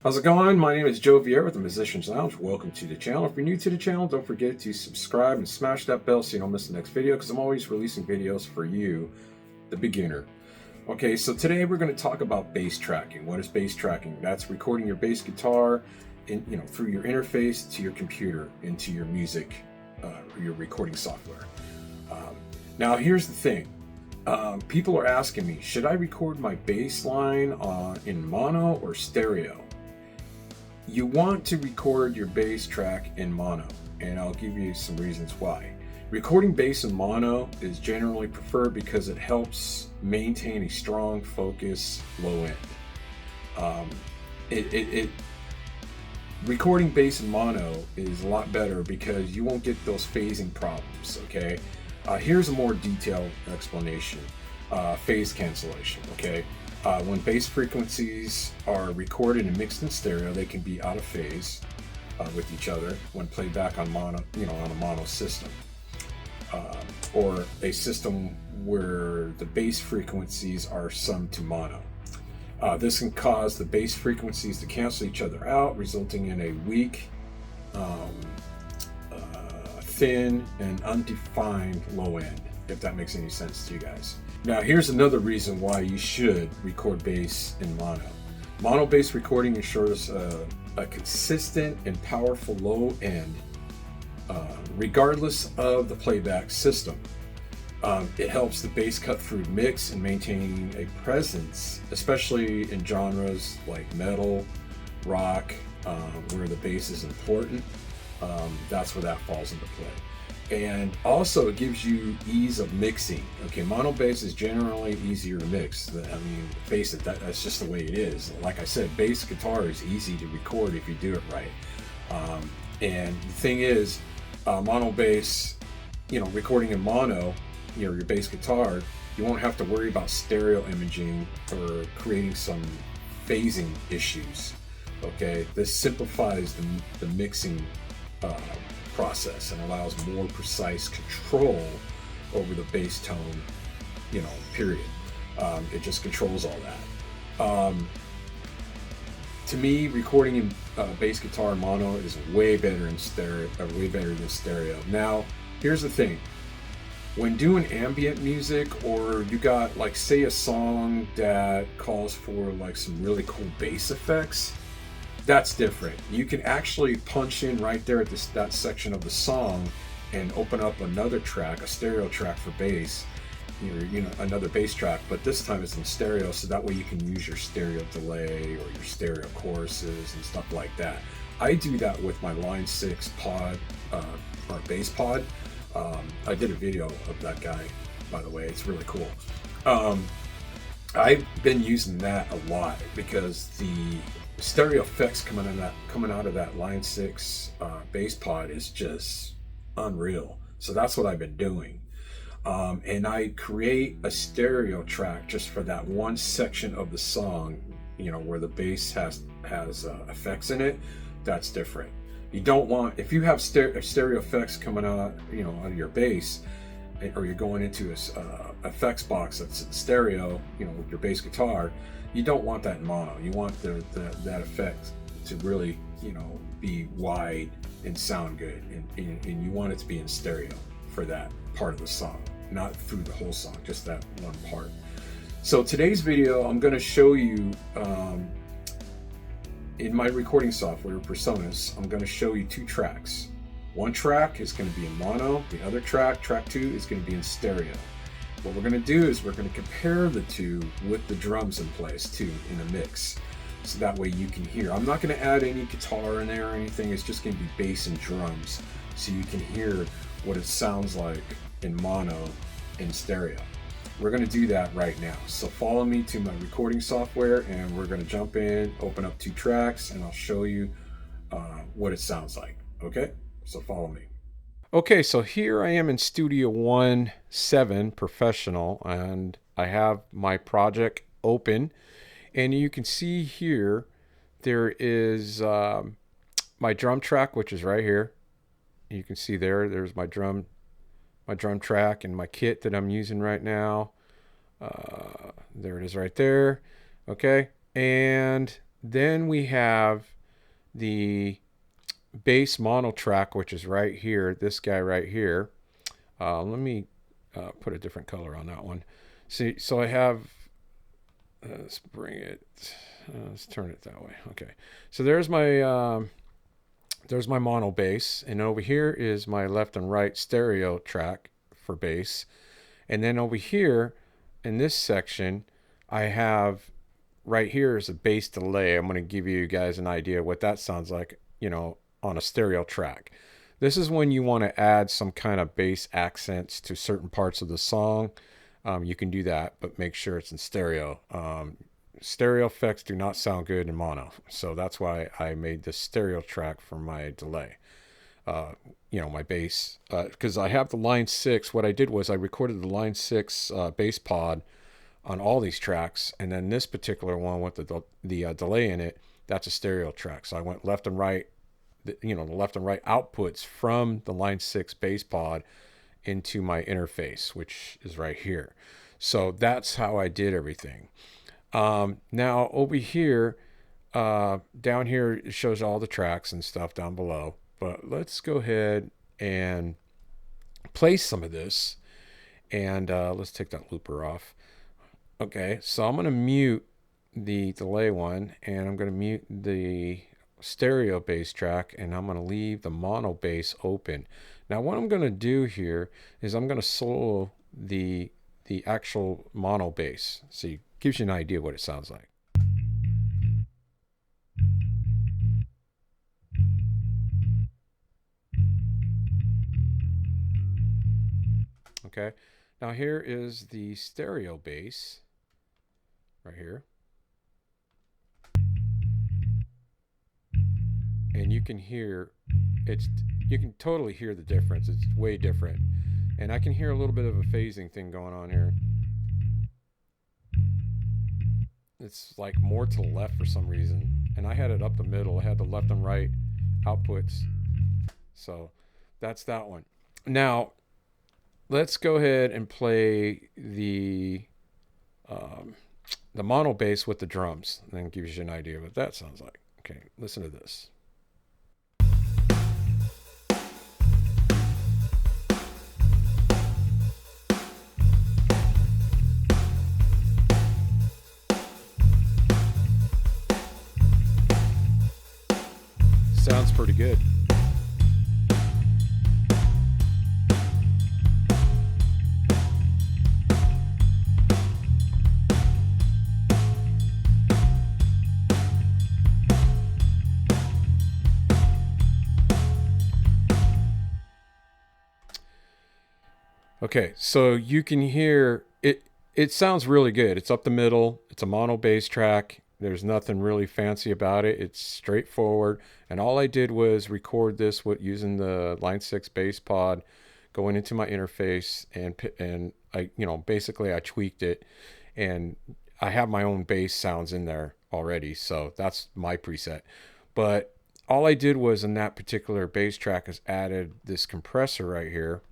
How's it going? My name is Joe Vieira with the Musicians Lounge. Welcome to the channel. If you're new to the channel, don't forget to subscribe and smash that bell so you don't miss the next video, because I'm always releasing videos for you, the beginner. Okay, so today we're going to talk about bass tracking. What is bass tracking? That's recording your bass guitar through your interface to your computer into your music, your recording software. Now here's the thing. People are asking me, should I record my bass line in mono or stereo? You want to record your bass track in mono, and I'll give you some reasons why. Recording bass in mono is generally preferred because it helps maintain a strong focus low end. Recording bass in mono is a lot better because you won't get those phasing problems, okay? Here's a more detailed explanation. Phase cancellation, okay? When bass frequencies are recorded and mixed in stereo, they can be out of phase with each other when played back on mono, on a mono system, or a system where the bass frequencies are summed to mono. This can cause the bass frequencies to cancel each other out, resulting in a weak, thin, and undefined low end, if that makes any sense to you guys. Now, here's another reason why you should record bass in mono. Mono bass recording ensures a consistent and powerful low end, regardless of the playback system. It helps the bass cut through mix and maintain a presence, especially in genres like metal, rock, where the bass is important. That's where that falls into play. And also it gives you ease of mixing. Okay, mono bass is generally easier to mix. I mean, face it, that's just the way it is. Like I said, bass guitar is easy to record if you do it right. And the thing is, mono bass, recording in mono, your bass guitar, you won't have to worry about stereo imaging or creating some phasing issues. Okay, this simplifies the mixing process and allows more precise control over the bass tone, period. It just controls all that. To me, recording in bass guitar in mono is way better than stereo. Now, here's the thing. When doing ambient music, or you got, like, say a song that calls for like some really cool bass effects, that's different. You can actually punch in right there at that section of the song and open up another track, a stereo track for bass, another bass track, but this time it's in stereo, so that way you can use your stereo delay or your stereo choruses and stuff like that. I do that with my Line 6 pod, or bass pod. I did a video of that guy, by the way. It's really cool. I've been using that a lot because the stereo effects coming out of that Line 6 bass pod is just unreal. So that's what I've been doing. And I create a stereo track just for that one section of the song, where the bass has effects in it. That's different. You don't want, if you have stereo effects coming out, out of your bass, or you're going into a effects box that's in stereo, with your bass guitar, you don't want that in mono. You want that effect to really, be wide and sound good, and you want it to be in stereo for that part of the song, not through the whole song, just that one part. So today's video, I'm going to show you, in my recording software, Presonus, I'm going to show you two tracks. One track is going to be in mono, the other track 2, is going to be in stereo. What we're going to do is we're going to compare the two with the drums in place too, in a mix, so that way you can hear. I'm not going to add any guitar in there or anything. It's just going to be bass and drums, so you can hear what it sounds like in mono in stereo. We're going to do that right now. So follow me to my recording software, and we're going to jump in, open up two tracks, and I'll show you what it sounds like. Okay, so follow me. Okay, so here I am in Studio One 7 Professional, and I have my project open, and you can see here there is my drum track, which is right here. You can see there's my drum track and my kit that I'm using right now. There it is right there. Okay, and Then we have the bass mono track, which is right here, this guy right here. Let me put a different color on that one. See, so I have, let's bring it, let's turn it that way. Okay, so there's my mono bass, and over here is my left and right stereo track for bass. And then over here in this section, I have right here is a bass delay. I'm going to give you guys an idea what that sounds like, on a stereo track. This is when you want to add some kind of bass accents to certain parts of the song. You can do that, but make sure it's in stereo. Stereo effects do not sound good in mono, so that's why I made this stereo track for my delay. My bass, because I have the line 6. What I did was I recorded the line 6 bass pod on all these tracks, and then this particular one with the delay in it, that's a stereo track. So I went left and right, the left and right outputs from the line 6 bass pod into my interface, which is right here. So that's how I did everything. Now over here, down here, it shows all the tracks and stuff down below, but let's go ahead and play some of this, and let's take that looper off. Okay, so I'm going to mute the delay one, and I'm going to mute the stereo bass track, and I'm going to leave the mono bass open. Now what I'm going to do here is I'm going to solo the actual mono bass, so it gives you an idea what it sounds like. Okay, now here is the stereo bass right here, and you can totally hear the difference. It's way different, and I can hear a little bit of a phasing thing going on here. It's like more to the left for some reason, and I had it up the middle. I had the left and right outputs, so that's that one. Now let's go ahead and play the mono bass with the drums, and then gives you an idea of what that sounds like. Okay, listen to this. Sounds pretty good. Okay, so you can hear it. It sounds really good. It's up the middle. It's a mono bass track. There's nothing really fancy about it. It's straightforward. And all I did was record this using the Line 6 bass pod, going into my interface, and I, basically I tweaked it, and I have my own bass sounds in there already. So that's my preset. But all I did was in that particular bass track is added this compressor right here.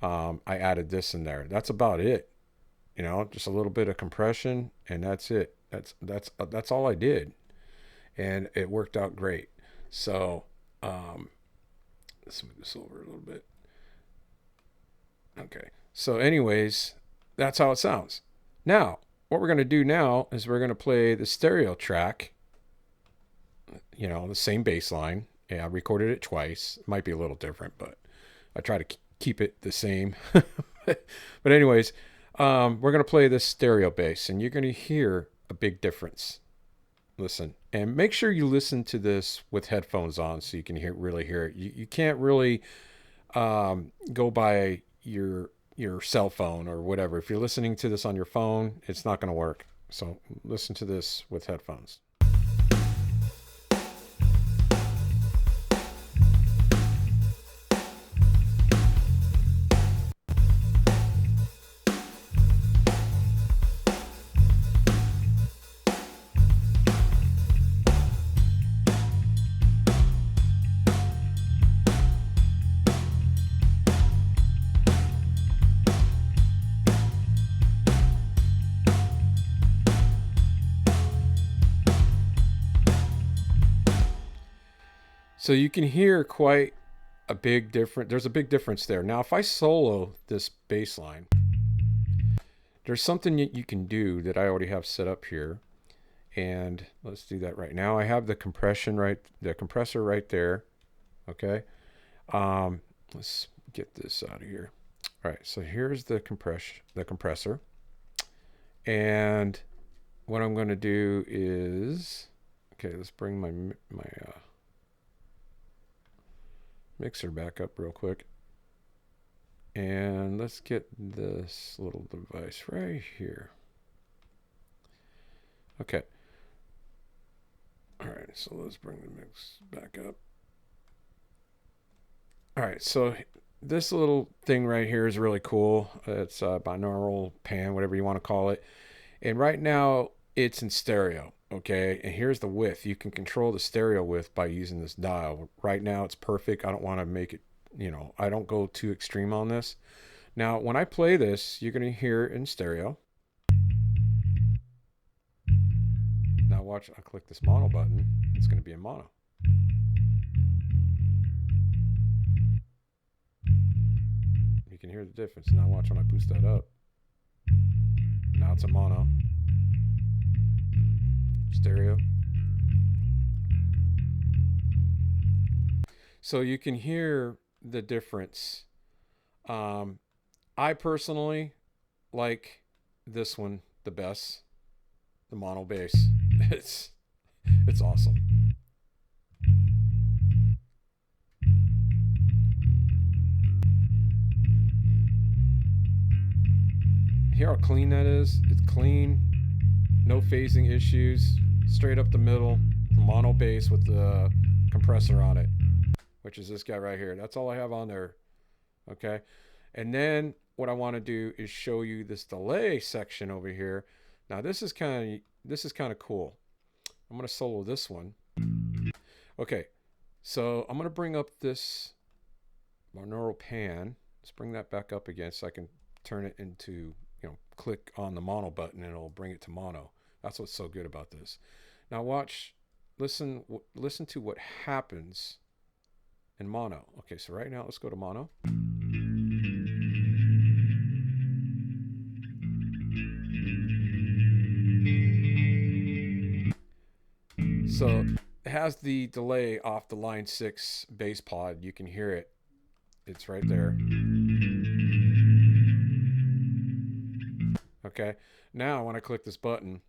I added this in there. That's about it. Just a little bit of compression, and that's it. That's all I did, and it worked out great. So let's move this over a little bit. Okay. So anyways, that's how it sounds. Now, what we're going to do now is we're going to play the stereo track. The same bass line. Yeah, I recorded it twice. It might be a little different, but I try to keep it the same. But anyways, we're going to play this stereo bass, and you're going to hear a big difference. Listen, and make sure you listen to this with headphones on so you can really hear it. You can't really go by your cell phone or whatever. If you're listening to this on your phone, it's not going to work. So listen to this with headphones. So you can hear quite a big difference. There's a big difference there. Now, if I solo this bass line, there's something you can do that I already have set up here. And let's do that right now. I have the compressor right there. Okay. Let's get this out of here. All right. So here's the compressor. And what I'm going to do is, okay, let's bring my mixer back up real quick. And let's get this little device right here. Okay. All right, so let's bring the mix back up. All right, so this little thing right here is really cool. It's a binaural pan, whatever you want to call it. And right now it's in stereo, okay? And here's the width. You can control the stereo width by using this dial. Right now it's perfect. I don't want to make it, I don't go too extreme on this. Now, when I play this, you're going to hear it in stereo. Now watch, I click this mono button. It's going to be in mono. You can hear the difference. Now watch when I boost that up. Now it's a mono. Stereo. So you can hear the difference. I personally like this one the best, the mono bass. It's awesome. Hear how clean that is? It's clean, no phasing issues, straight up the middle, mono bass with the compressor on it, which is this guy right here. That's all I have on there. Okay. And then what I want to do is show you this delay section over here. Now this is kind of cool. I'm going to solo this one. Okay. So I'm going to bring up this binaural pan. Let's bring that back up again so I can turn it into, click on the mono button and it'll bring it to mono. That's what's so good about this. Now watch, listen to what happens in mono. Okay, so right now let's go to mono. So it has the delay off the line 6 bass pod. You can hear it. It's right there. Okay. Now when I click this button,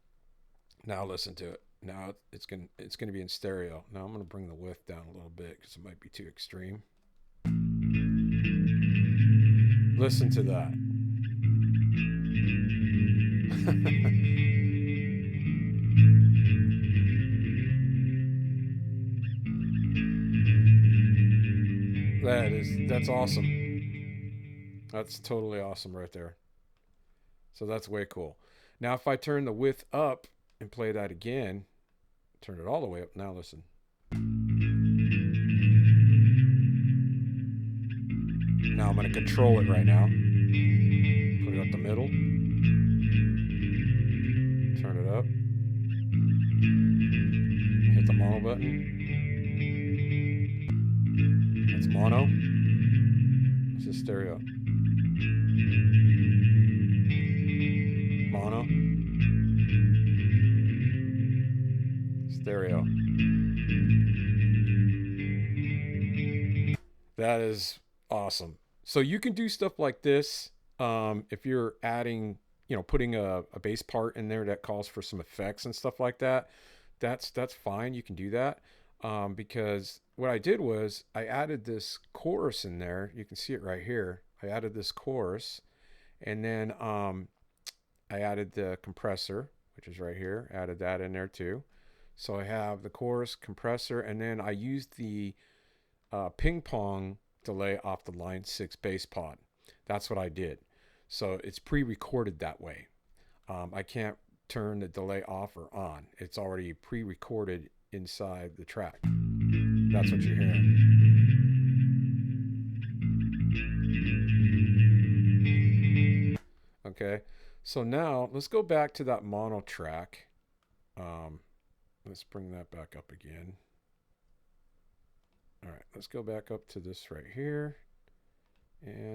now listen to it. Now it's gonna be in stereo. Now I'm gonna bring the width down a little bit because it might be too extreme. Listen to that. That's awesome. That's totally awesome right there. So that's way cool. Now if I turn the width up and play that again, turn it all the way up. Now listen. Now I'm going to control it right now. Put it up the middle. Turn it up. Hit the mono button. That's mono. This is stereo. Mono. Stereo. That is awesome. So you can do stuff like this if you're adding, putting a bass part in there that calls for some effects and stuff like that. That's fine. You can do that because what I did was I added this chorus in there. You can see it right here. I added this chorus, and then I added the compressor, which is right here. Added that in there too. So I have the chorus, compressor, and then I used the ping pong delay off the line 6 bass pod. That's what I did. So it's pre-recorded that way. I can't turn the delay off or on. It's already pre-recorded inside the track. That's what you're hearing. Okay, so now let's go back to that mono track. Let's bring that back up again. All right, let's go back up to this right here. And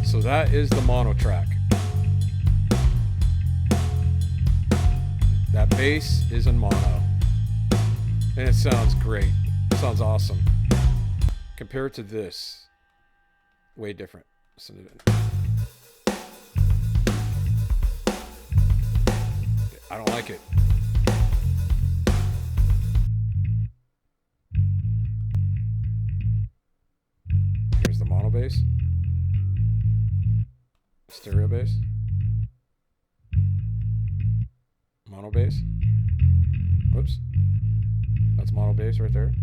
so that is the mono track. That bass is in mono. And it sounds great. It sounds awesome. Compared to this, way different. Listen to it. I don't like it. Here's the mono bass. Stereo bass. Mono bass. Whoops. That's mono bass right there.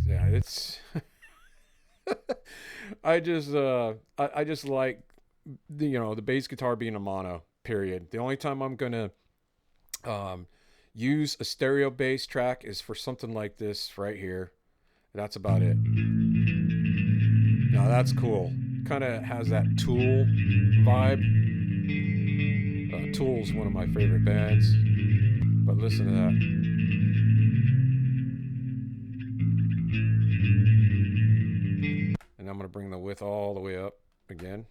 Yeah, it's I just like the bass guitar being a mono, period. The only time I'm gonna use a stereo bass track is for something like this right here. That's about it. Now that's cool. Kind of has that Tool vibe. Tool's one of my favorite bands, but listen to that. And I'm gonna bring the width all the way up again.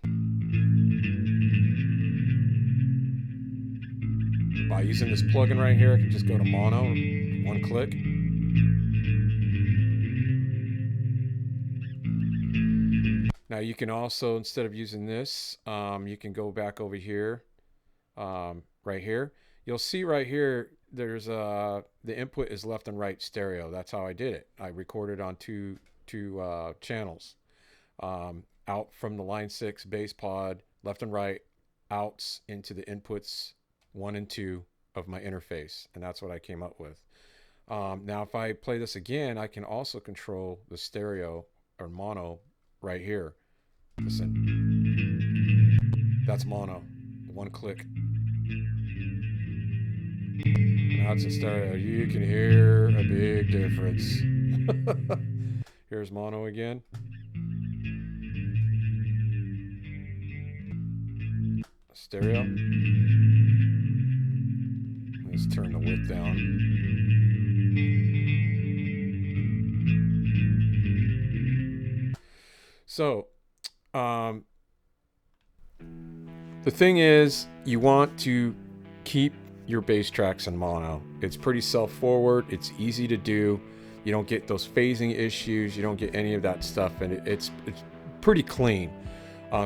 By using this plugin right here, I can just go to mono, one click. Now you can also, instead of using this, you can go back over here, right here. You'll see right here, there's the input is left and right stereo. That's how I did it. I recorded on two channels, out from the line 6 bass pod, left and right, outs into the inputs 1 and 2 of my interface, and that's what I came up with. Now if I play this again, I can also control the stereo or mono right here. Listen, that's mono, one click. Now it's in stereo. You can hear a big difference. Here's mono again. Stereo. Let's turn the width down. So, the thing is, you want to keep your bass tracks in mono. It's pretty self-forward. It's easy to do. You don't get those phasing issues. You don't get any of that stuff, and it's pretty clean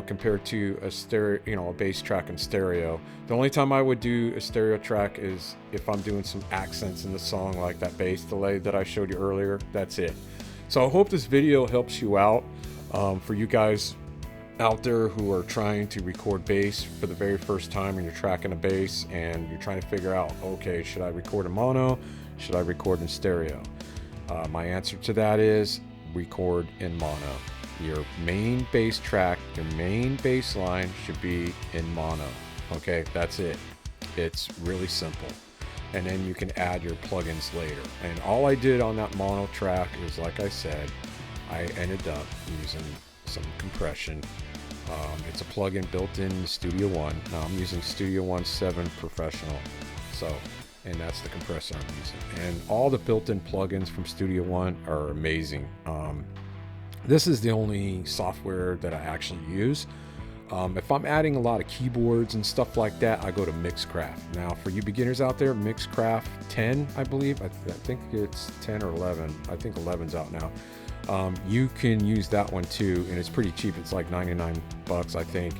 compared to a stereo, a bass track in stereo. The only time I would do a stereo track is if I'm doing some accents in the song, like that bass delay that I showed you earlier. That's it. So I hope this video helps you out. For you guys out there who are trying to record bass for the very first time, and you're tracking a bass and you're trying to figure out, okay, should I record in mono? Should I record in stereo? My answer to that is record in mono. Your main bass track, your main bass line should be in mono. Okay, that's it. It's really simple. And then you can add your plugins later. And all I did on that mono track is, like I said, I ended up using some compression. It's a plugin built in Studio One. Now I'm using Studio One 7 Professional. And that's the compressor I'm using. And all the built-in plugins from Studio One are amazing. This is the only software that I actually use. If I'm adding a lot of keyboards and stuff like that, I go to Mixcraft. Now, for you beginners out there, Mixcraft 10, I believe. I think it's 10 or 11. I think 11's out now. You can use that one too, and it's pretty cheap. It's like 99 bucks, I think.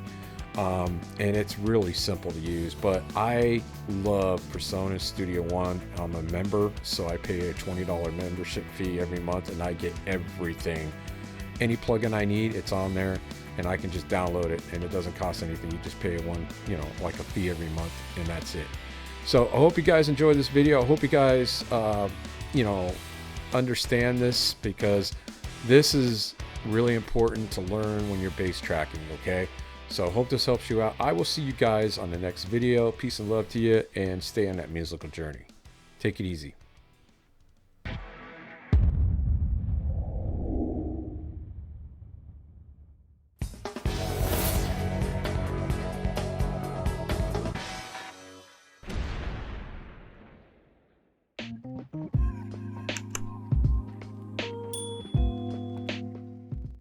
And it's really simple to use, but I love PreSonus Studio One. I'm a member, so I pay a $20 membership fee every month, and I get everything. Any plugin I need, it's on there, and I can just download it, and it doesn't cost anything. You just pay like a fee every month, and that's it. So I hope you guys enjoyed this video. I hope you guys, understand this, because this is really important to learn when you're bass tracking, okay? So hope this helps you out. I will see you guys on the next video. Peace and love to you, and stay on that musical journey. Take it easy.